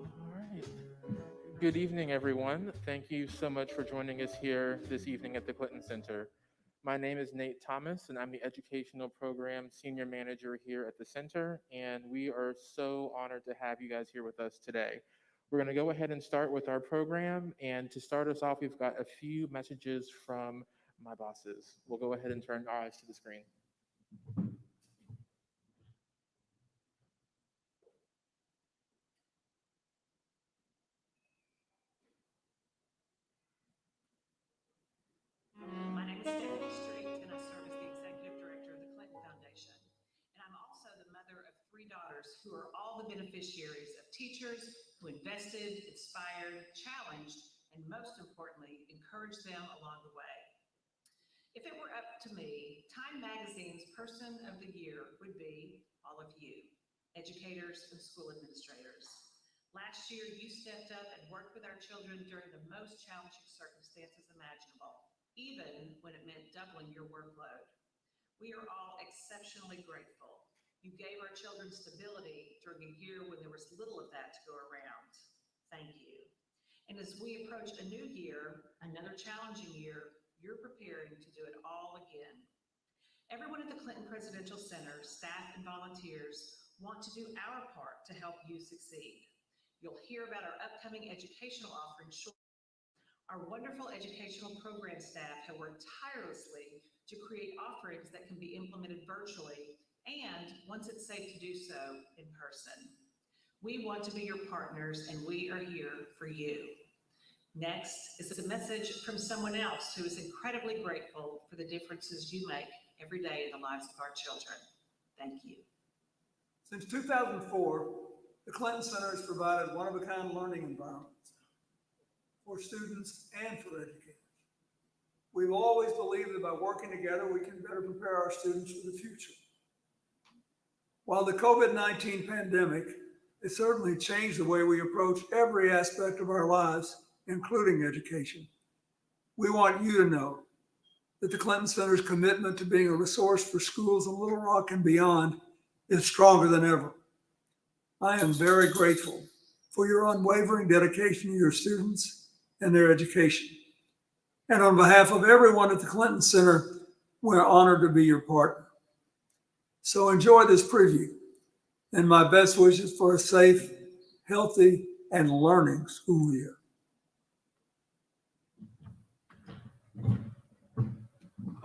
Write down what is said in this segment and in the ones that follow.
All right. Good evening, everyone. Thank you so much for joining us here this evening at the Clinton Center. My name is Nate Thomas, and I'm the Educational Program Senior Manager here at the Center, and we are so honored to have you guys here with us today. We're going to go ahead and start with our program, and to start us off, we've got a few messages from my bosses. We'll go ahead and turn our eyes to the screen. My name is Stephanie Street, and I serve as the Executive Director of the Clinton Foundation. And I'm also the mother of three daughters who are all the beneficiaries of teachers who invested, inspired, challenged, and most importantly, encouraged them along the way. If it were up to me, Time Magazine's Person of the Year would be all of you, educators and school administrators. Last year, you stepped up and worked with our children during the most challenging circumstances imaginable, even when it meant doubling your workload. We are all exceptionally grateful. You gave our children stability during a year when there was little of that to go around. Thank you. And as we approach a new year, another challenging year, you're preparing to do it all again. Everyone at the Clinton Presidential Center, staff and volunteers, want to do our part to help you succeed. You'll hear about our upcoming educational offerings shortly. Our wonderful educational program staff have worked tirelessly to create offerings that can be implemented virtually and, once it's safe to do so, in person. We want to be your partners and we are here for you. Next is a message from someone else who is incredibly grateful for the differences you make every day in the lives of our children. Thank you. Since 2004, the Clinton Center has provided one-of-a-kind learning environments for students and for educators. We've always believed that by working together, we can better prepare our students for the future. While the COVID-19 pandemic has certainly changed the way we approach every aspect of our lives, including education, we want you to know that the Clinton Center's commitment to being a resource for schools in Little Rock and beyond is stronger than ever. I am very grateful for your unwavering dedication to your students and their education. And on behalf of everyone at the Clinton Center, we're honored to be your partner. So enjoy this preview and my best wishes for a safe, healthy, and learning school year.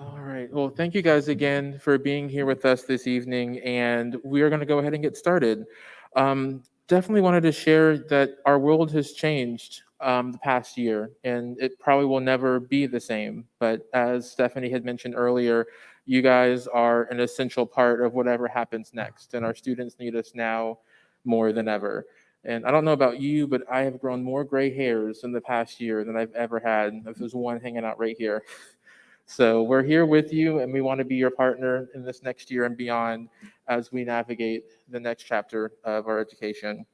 All right. Well, thank you guys again for being here with us this evening, and we are going to go ahead and get started. Definitely wanted to share that our world has changed the past year, and it probably will never be the same. But as Stephanie had mentioned earlier, you guys are an essential part of whatever happens next, and our students need us now more than ever. And I don't know about you, but I have grown more gray hairs in the past year than I've ever had. There's one hanging out right here. So we're here with you, and we want to be your partner in this next year and beyond as we navigate the next chapter of our education.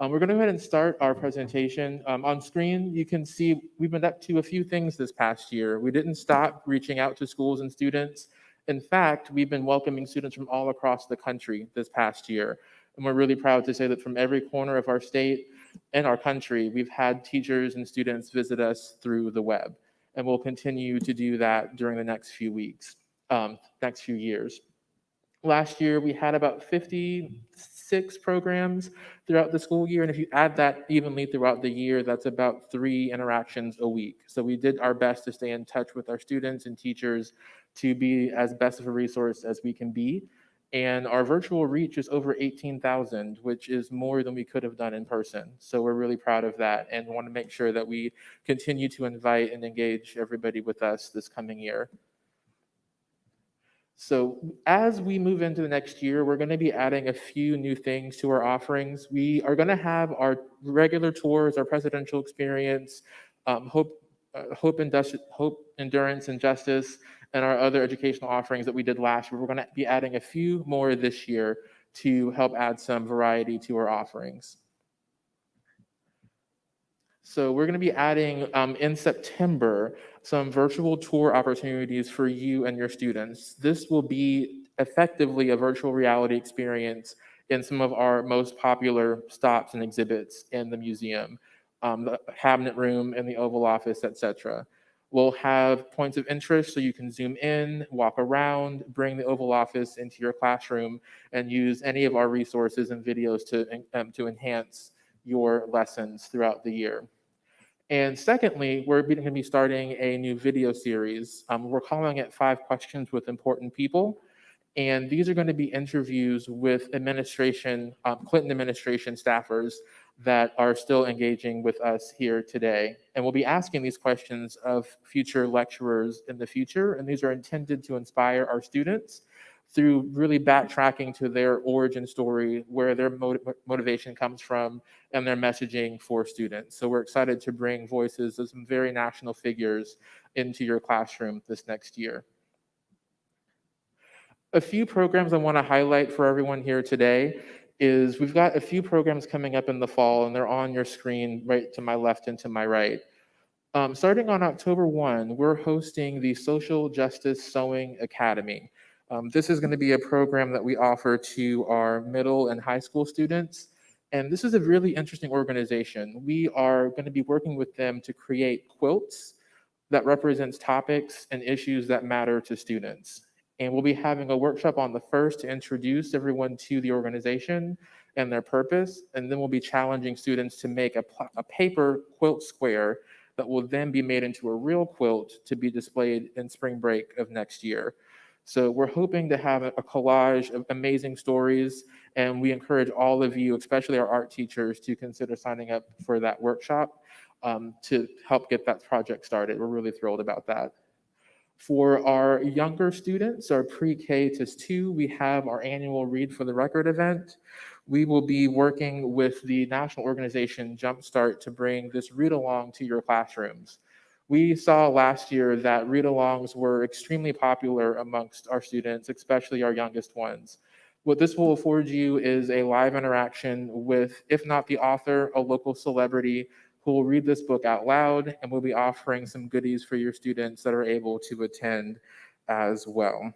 We're going to go ahead and start our presentation. On screen, you can see we've been up to a few things this past year. We didn't stop reaching out to schools and students. In fact, we've been welcoming students from all across the country this past year. And we're really proud to say that from every corner of our state and our country, we've had teachers and students visit us through the web. And we'll continue to do that during the next few weeks, next few years. Last year, we had about 56 programs throughout the school year. And if you add that evenly throughout the year, that's about 3 interactions a week. So we did our best to stay in touch with our students and teachers to be as best of a resource as we can be. And our virtual reach is over 18,000, which is more than we could have done in person. So we're really proud of that and want to make sure that we continue to invite and engage everybody with us this coming year. So as we move into the next year, we're going to be adding a few new things to our offerings. We are going to have our regular tours, our presidential experience, hope, endurance, and justice, and our other educational offerings that we did last year. We're going to be adding a few more this year to help add some variety to our offerings. So we're going to be adding in September some virtual tour opportunities for you and your students. This will be effectively a virtual reality experience in some of our most popular stops and exhibits in the museum, the cabinet room and the Oval Office, etc. We'll have points of interest so you can zoom in, walk around, bring the Oval Office into your classroom, and use any of our resources and videos to enhance your lessons throughout the year. And secondly, we're going to be starting a new video series. We're calling it 5 Questions with Important People. And these are going to be interviews with administration, Clinton administration staffers that are still engaging with us here today. And we'll be asking these questions of future lecturers in the future. And these are intended to inspire our students through really backtracking to their origin story, where their motivation comes from, and their messaging for students. So we're excited to bring voices of some very national figures into your classroom this next year. A few programs I want to highlight for everyone here today is we've got a few programs coming up in the fall, and they're on your screen right to my left and to my right. Starting on October 1, we're hosting the Social Justice Sewing Academy. This is going to be a program that we offer to our middle and high school students. And this is a really interesting organization. We are going to be working with them to create quilts that represents topics and issues that matter to students. And we'll be having a workshop on the 1st to introduce everyone to the organization and their purpose. And then we'll be challenging students to make a paper quilt square that will then be made into a real quilt to be displayed in spring break of next year. So we're hoping to have a collage of amazing stories, and we encourage all of you, especially our art teachers, to consider signing up for that workshop to help get that project started. We're really thrilled about that. For our younger students, our pre-K to 2, we have our annual Read for the Record event. We will be working with the national organization Jumpstart to bring this read-along to your classrooms. We saw last year that read-alongs were extremely popular amongst our students, especially our youngest ones. What this will afford you is a live interaction with, if not the author, a local celebrity who will read this book out loud, and we'll be offering some goodies for your students that are able to attend as well.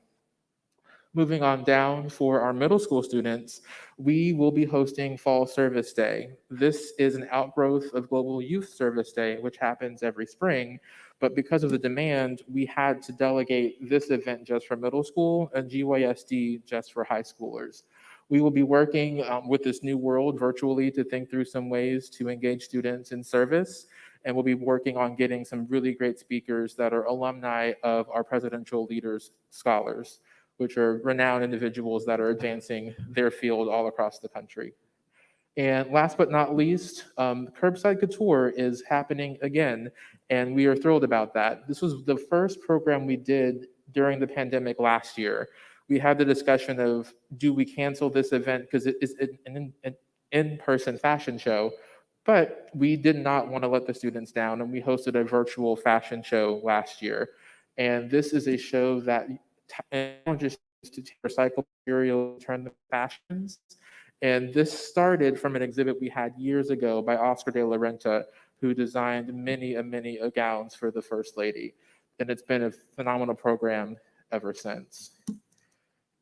Moving on down, for our middle school students, we will be hosting Fall Service Day. This is an outgrowth of Global Youth Service Day, which happens every spring. But because of the demand, we had to delegate this event just for middle school and GYSD just for high schoolers. We will be working with this new world virtually to think through some ways to engage students in service. And we'll be working on getting some really great speakers that are alumni of our Presidential Leaders Scholars, which are renowned individuals that are advancing their field all across the country. And last but not least, Curbside Couture is happening again, and we are thrilled about that. This was the first program we did during the pandemic last year. We had the discussion of, do we cancel this event because it is an in-person fashion show? But we did not want to let the students down, and we hosted a virtual fashion show last year. And this is a show that challenges to recycle material, turn them fashions. And this started from an exhibit we had years ago by Oscar de la Renta, who designed many gowns for the First Lady. And it's been a phenomenal program ever since.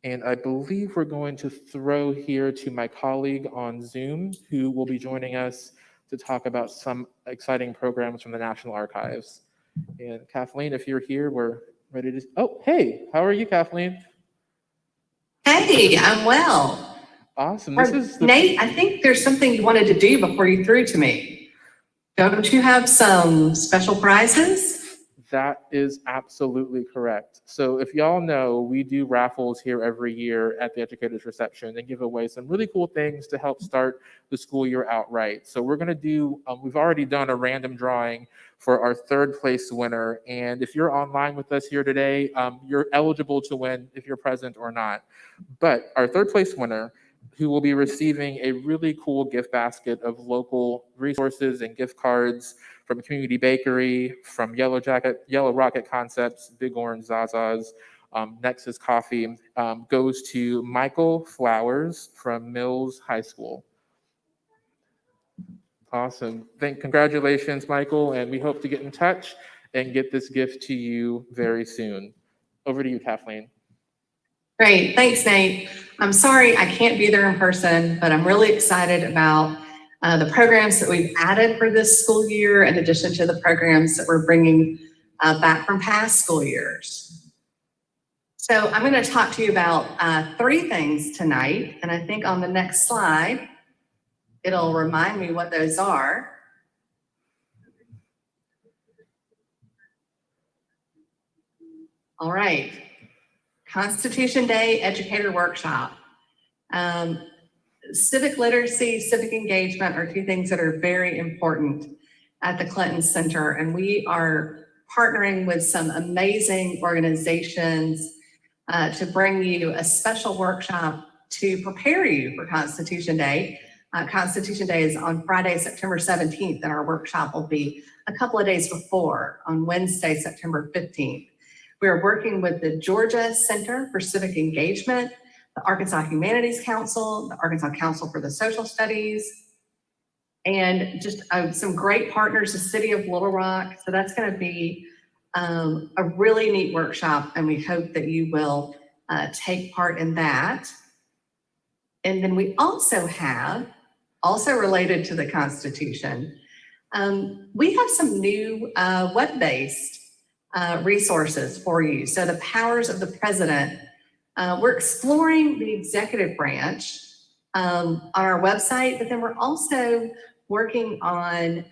And I believe we're going to throw here to my colleague on Zoom, who will be joining us to talk about some exciting programs from the National Archives. And Kathleen, if you're here, we're ready to, oh, hey, how are you, Kathleen? Hey, I'm well. Awesome. This is Nate, I think there's something you wanted to do before you threw to me. Don't you have some special prizes? That is absolutely correct. So if y'all know, we do raffles here every year at the Educators Reception and give away some really cool things to help start the school year out right. So we're going to do, we've already done a random drawing for our 3rd place winner. And if you're online with us here today, you're eligible to win if you're present or not. But our 3rd place winner, who will be receiving a really cool gift basket of local resources and gift cards from Community Bakery, from Yellow Rocket Concepts, Big Orange Zaza's, Nexus Coffee, goes to Michael Flowers from Mills High School. Awesome. Congratulations, Michael, and we hope to get in touch and get this gift to you very soon. Over to you, Kathleen. Great, thanks, Nate. I'm sorry I can't be there in person, but I'm really excited about the programs that we've added for this school year, in addition to the programs that we're bringing back from past school years. So I'm going to talk to you about 3 things tonight, and I think on the next slide, it'll remind me what those are. All right, Constitution Day Educator Workshop. Civic literacy, civic engagement are 2 things that are very important at the Clinton Center, and we are partnering with some amazing organizations to bring you a special workshop to prepare you for Constitution Day. Constitution Day is on Friday, September 17th, and our workshop will be a couple of days before, on Wednesday, September 15th. We are working with the Georgia Center for Civic Engagement, the Arkansas Humanities Council, the Arkansas Council for the Social Studies, and just some great partners, the City of Little Rock. So that's going to be a really neat workshop, and we hope that you will take part in that. And then we also have, also related to the Constitution, we have some new web-based resources for you. So the powers of the president, we're exploring the executive branch on our website, but then we're also working on,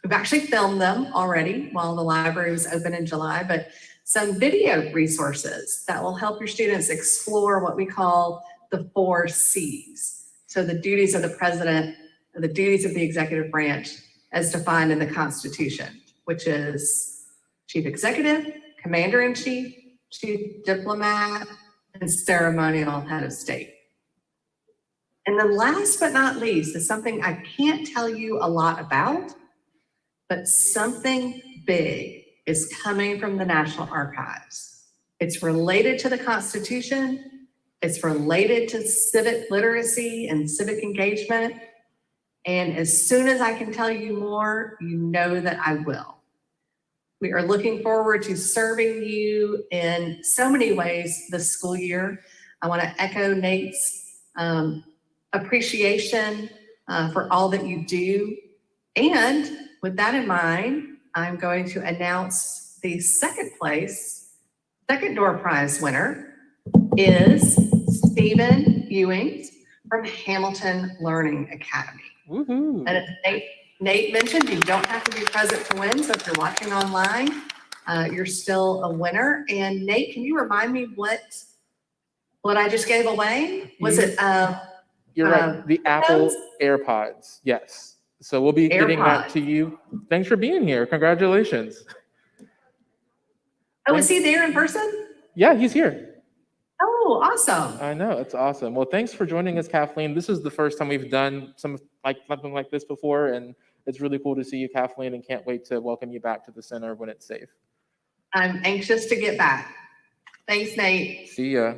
we've actually filmed them already while the library was open in July, but some video resources that will help your students explore what we call the 4 C's. So the duties of the president, the duties of the executive branch as defined in the Constitution, which is chief executive, commander-in-chief, chief diplomat, and ceremonial head of state. And then last but not least is something I can't tell you a lot about, but something big is coming from the National Archives. It's related to the Constitution. It's related to civic literacy and civic engagement. And as soon as I can tell you more, you know that I will. We are looking forward to serving you in so many ways this school year. I want to echo Nate's appreciation for all that you do. And with that in mind, I'm going to announce the second door prize winner is Stephen Ewing from Hamilton Learning Academy. Woohoo. And as Nate mentioned, you don't have to be present to win. So if you're watching online, you're still a winner. And Nate, can you remind me what I just gave away? Was it? You're right. The Apple AirPods. Yes. So we'll be getting that to you. Thanks for being here. Congratulations. Oh, is he there in person? Yeah, he's here. Oh, awesome. I know, it's awesome. Well, thanks for joining us, Kathleen. This is the first time we've done something like this before, and it's really cool to see you, Kathleen, and can't wait to welcome you back to the center when it's safe. I'm anxious to get back. Thanks, Nate. See ya.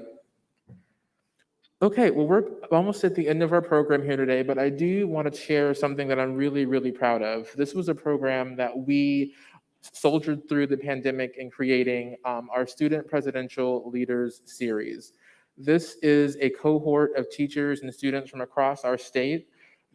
Okay, well, we're almost at the end of our program here today, but I do want to share something that I'm really, really proud of. This was a program that we soldiered through the pandemic in creating our Student Presidential Leaders Series. This is a cohort of teachers and students from across our state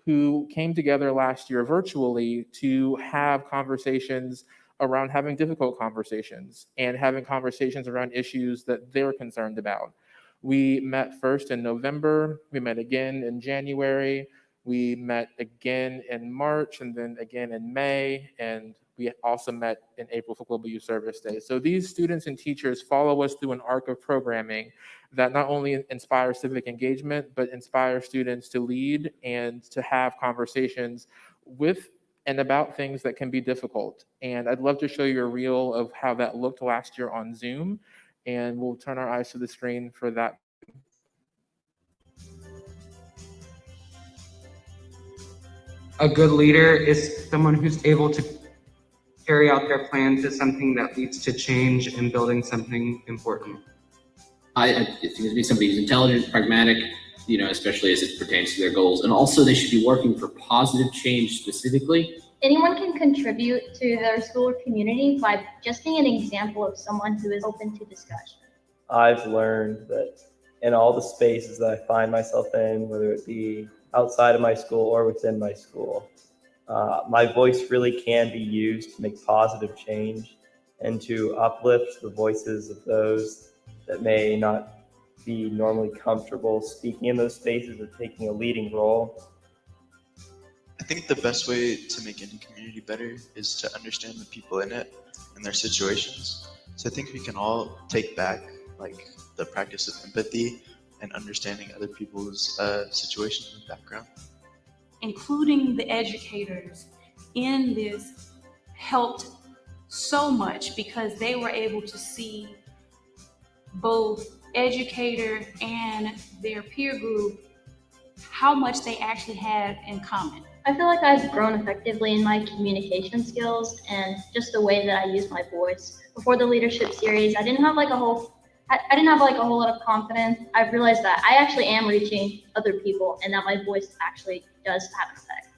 who came together last year virtually to have conversations around having difficult conversations and having conversations around issues that they're concerned about. We met first in November, we met again in January, we met again in March, and then again in May, and we also met in April for Global Youth Service Day. So these students and teachers follow us through an arc of programming that not only inspires civic engagement, but inspires students to lead and to have conversations with and about things that can be difficult. And I'd love to show you a reel of how that looked last year on Zoom, and we'll turn our eyes to the screen for that. A good leader is someone who's able to carry out their plan to something that leads to change and building something important. It seems to be somebody who's intelligent, pragmatic, especially as it pertains to their goals. And also they should be working for positive change specifically. Anyone can contribute to their school or community by just being an example of someone who is open to discussion. I've learned that in all the spaces that I find myself in, whether it be outside of my school or within my school, my voice really can be used to make positive change and to uplift the voices of those that may not be normally comfortable speaking in those spaces or taking a leading role. I think the best way to make any community better is to understand the people in it and their situations. So I think we can all take back like the practice of empathy and understanding other people's situations and background. Including the educators in this helped so much because they were able to see both educator and their peer group how much they actually had in common. I feel like I've grown effectively in my communication skills and just the way that I use my voice. Before the leadership series, I didn't have like a whole lot of confidence. I've realized that I actually am reaching other people and that my voice actually does have an effect.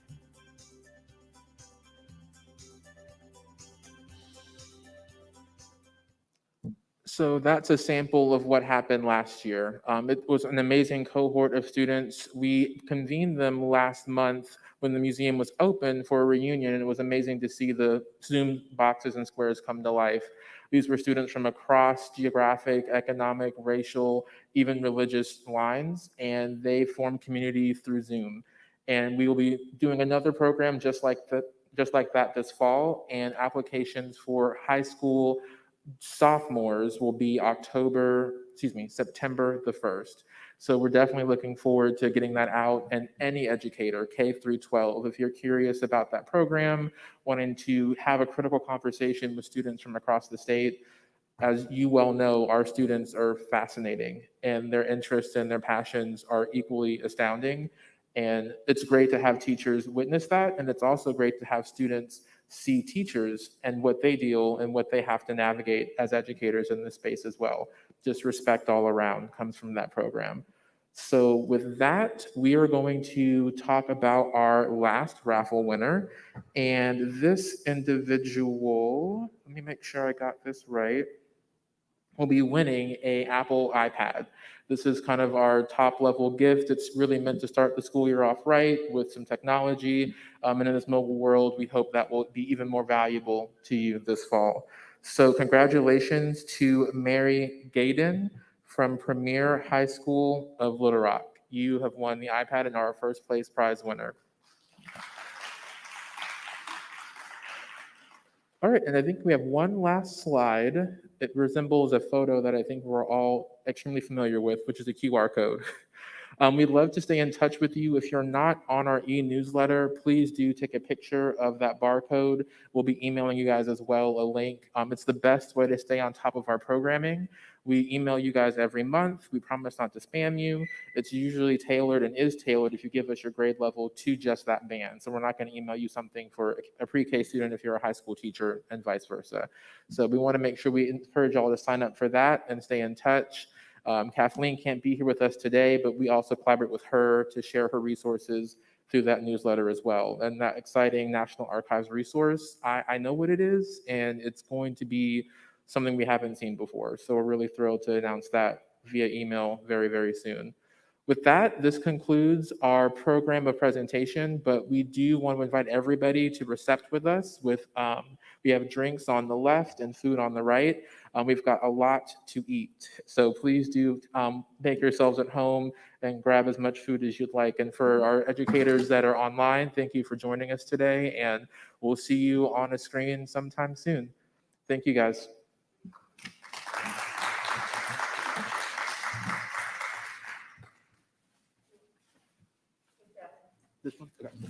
So that's a sample of what happened last year. It was an amazing cohort of students. We convened them last month when the museum was open for a reunion, and it was amazing to see the Zoom boxes and squares come to life. These were students from across geographic, economic, racial, even religious lines, and they formed community through Zoom. And we will be doing another program just like that this fall, and applications for high school sophomores will be September the 1st. So we're definitely looking forward to getting that out, and any educator, K through 12, if you're curious about that program, wanting to have a critical conversation with students from across the state, as you well know, our students are fascinating and their interests and their passions are equally astounding. And it's great to have teachers witness that. And it's also great to have students see teachers and what they deal and what they have to navigate as educators in this space as well. Just respect all around comes from that program. So with that, we are going to talk about our last raffle winner. And this individual, let me make sure I got this right, will be winning a Apple iPad. This is kind of our top level gift. It's really meant to start the school year off right with some technology. And in this mobile world, we hope that will be even more valuable to you this fall. So congratulations to Mary Gaydon from Premier High School of Little Rock. You have won the iPad and are our first place prize winner. All right, and I think we have one last slide. It resembles a photo that I think we're all extremely familiar with, which is a QR code. We'd love to stay in touch with you. If you're not on our e-newsletter, please do take a picture of that barcode. We'll be emailing you guys as well a link. It's the best way to stay on top of our programming. We email you guys every month. We promise not to spam you. It's usually tailored and is tailored if you give us your grade level to just that band. So we're not going to email you something for a pre-K student if you're a high school teacher and vice versa. So we want to make sure we encourage y'all to sign up for that and stay in touch. Kathleen can't be here with us today, but we also collaborate with her to share her resources through that newsletter as well. And that exciting National Archives resource, I know what it is, and it's going to be something we haven't seen before. So we're really thrilled to announce that via email very, very soon. With that, this concludes our program of presentation, but we do want to invite everybody to Recept with us. We have drinks on the left and food on the right. We've got a lot to eat. So please do make yourselves at home and grab as much food as you'd like. And for our educators that are online, thank you for joining us today, and we'll see you on a screen sometime soon. Thank you, guys. This one? Okay.